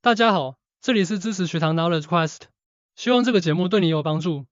大家好，这里是知识学堂 Knowledge Quest， 希望这个节目对你有帮助。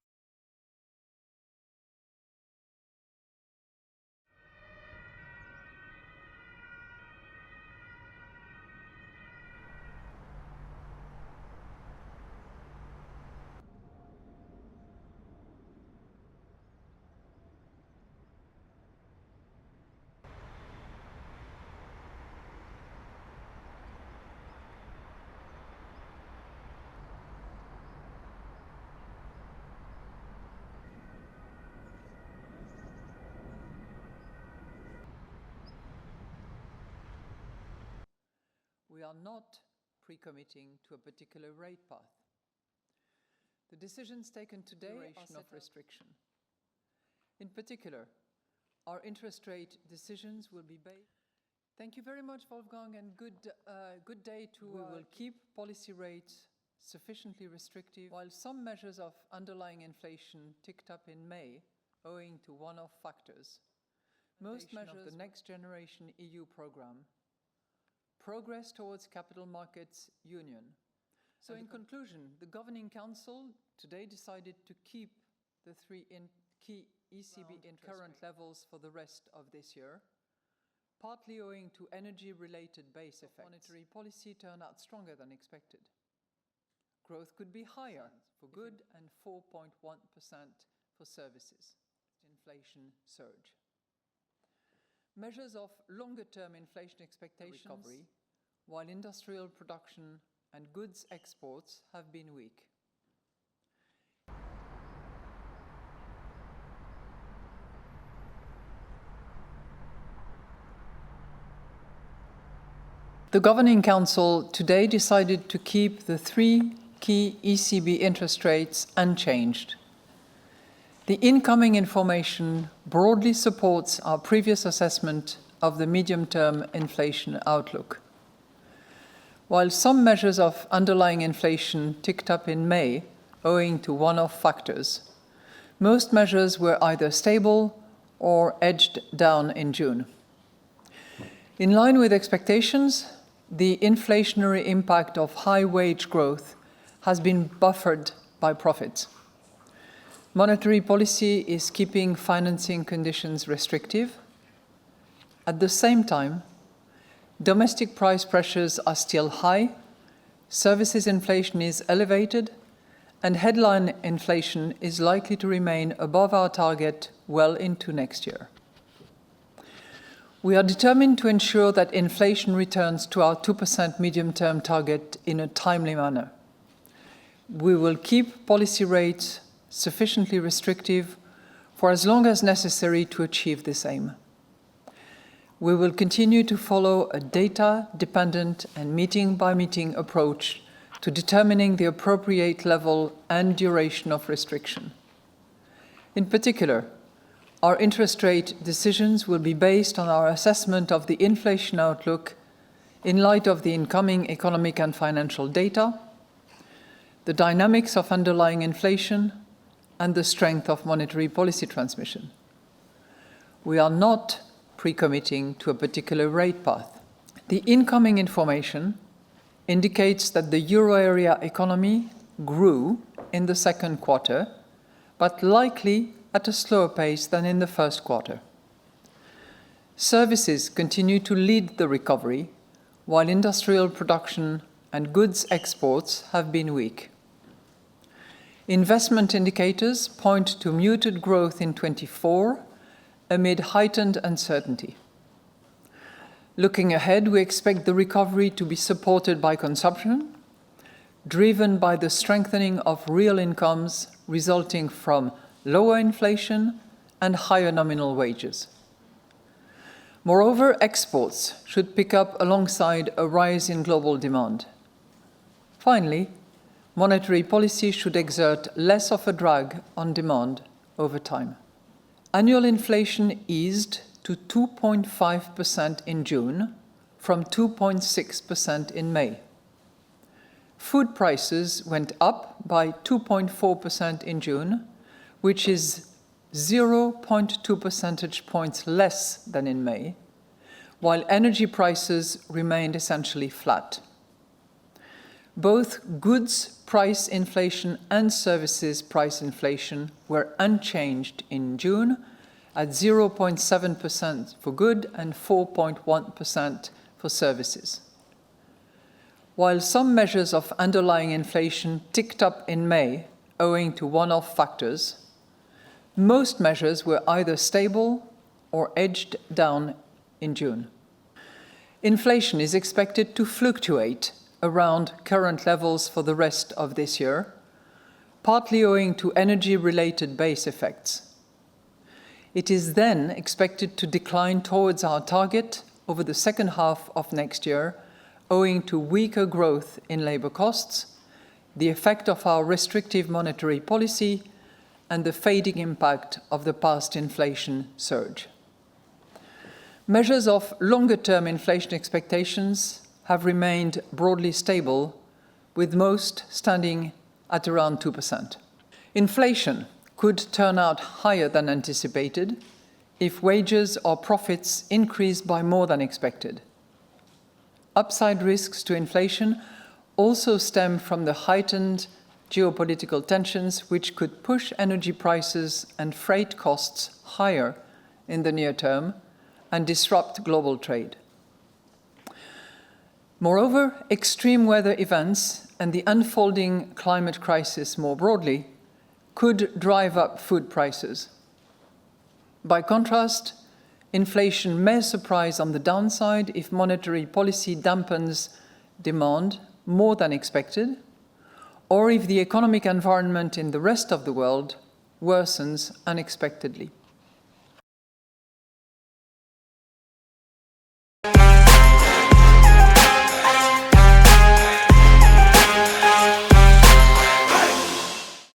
We are not pre-committing to a particular rate path. The decisions taken today are of restriction. In particular, our interest rate decisions will be based. Thank you very much, Wolfgang, and good day to. We will keep policy rates sufficiently restrictive, while some measures of underlying inflation ticked up in May, owing to one-off factors. Most measures of the Next Generation EU program. Progress towards capital markets union. So in conclusion, the Governing Council today decided to keep the three key ECB current levels for the rest of this year, partly owing to energy-related base effects. Monetary policy turned out stronger than expected. Growth could be higher for good and 4.1% for services. Inflation surge. Measures of longer-term inflation expectations, recovery, while industrial production and goods exports have been weak. The Governing Council today decided to keep the three key ECB interest rates unchanged. The incoming information broadly supports our previous assessment of the medium-term inflation outlook. While some measures of underlying inflation ticked up in May, owing to one-off factors, most measures were either stable or edged down in June. In line with expectations, the inflationary impact of high wage growth has been buffered by profits. Monetary policy is keeping financing conditions restrictive. At the same time, domestic price pressures are still high, services inflation is elevated, and headline inflation is likely to remain above our target well into next year. We are determined to ensure that inflation returns to our 2% medium-term target in a timely manner. We will keep policy rates sufficiently restrictive for as long as necessary to achieve this aim. We will continue to follow a data-dependent and meeting-by-meeting approach to determining the appropriate level and duration of restriction. In particular, our interest rate decisions will be based on our assessment of the inflation outlook in light of the incoming economic and financial data, the dynamics of underlying inflation, and the strength of monetary policy transmission. We are not pre-committing to a particular rate path. The incoming information indicates that the euro area economy grew in the second quarter, but likely at a slower pace than in the first quarter. Services continue to lead the recovery, while industrial production and goods exports have been weak. Investment indicators point to muted growth in 2024 amid heightened uncertainty. Looking ahead, we expect the recovery to be supported by consumption, driven by the strengthening of real incomes resulting from lower inflation and higher nominal wages. Moreover, exports should pick up alongside a rise in global demand. Finally, monetary policy should exert less of a drag on demand over time. Annual inflation eased to 2.5% in June from 2.6% in May. Food prices went up by 2.4% in June, which is 0.2 percentage points less than in May, while energy prices remained essentially flat. both goods price inflation and services price inflation were unchanged in June at 0.7% for goods and 4.1% for services. While some measures of underlying inflation ticked up in May owing to one-off factors, most measures were either stable or edged down in June. Inflation is expected to fluctuate around current levels for the rest of this year, partly owing to energy-related base effects. It is then expected to decline towards our target over the second half of next year, owing to weaker growth in labour costs, the effect of our restrictive monetary policy, and the fading impact of the past inflation surge. Measures of longer-term inflation expectations have remained broadly stable, with most standing at around 2%. Inflation could turn out higher than anticipated if wages or profits increase by more than expected. Upside risks to inflation also stem from the heightened geopolitical tensions, which could push energy prices and freight costs higher in the near term and disrupt global trade. Moreover, extreme weather events and the unfolding climate crisis more broadly could drive up food prices. By contrast, inflation may surprise on the downside if monetary policy dampens demand more than expected, or if the economic environment in the rest of the world worsens unexpectedly.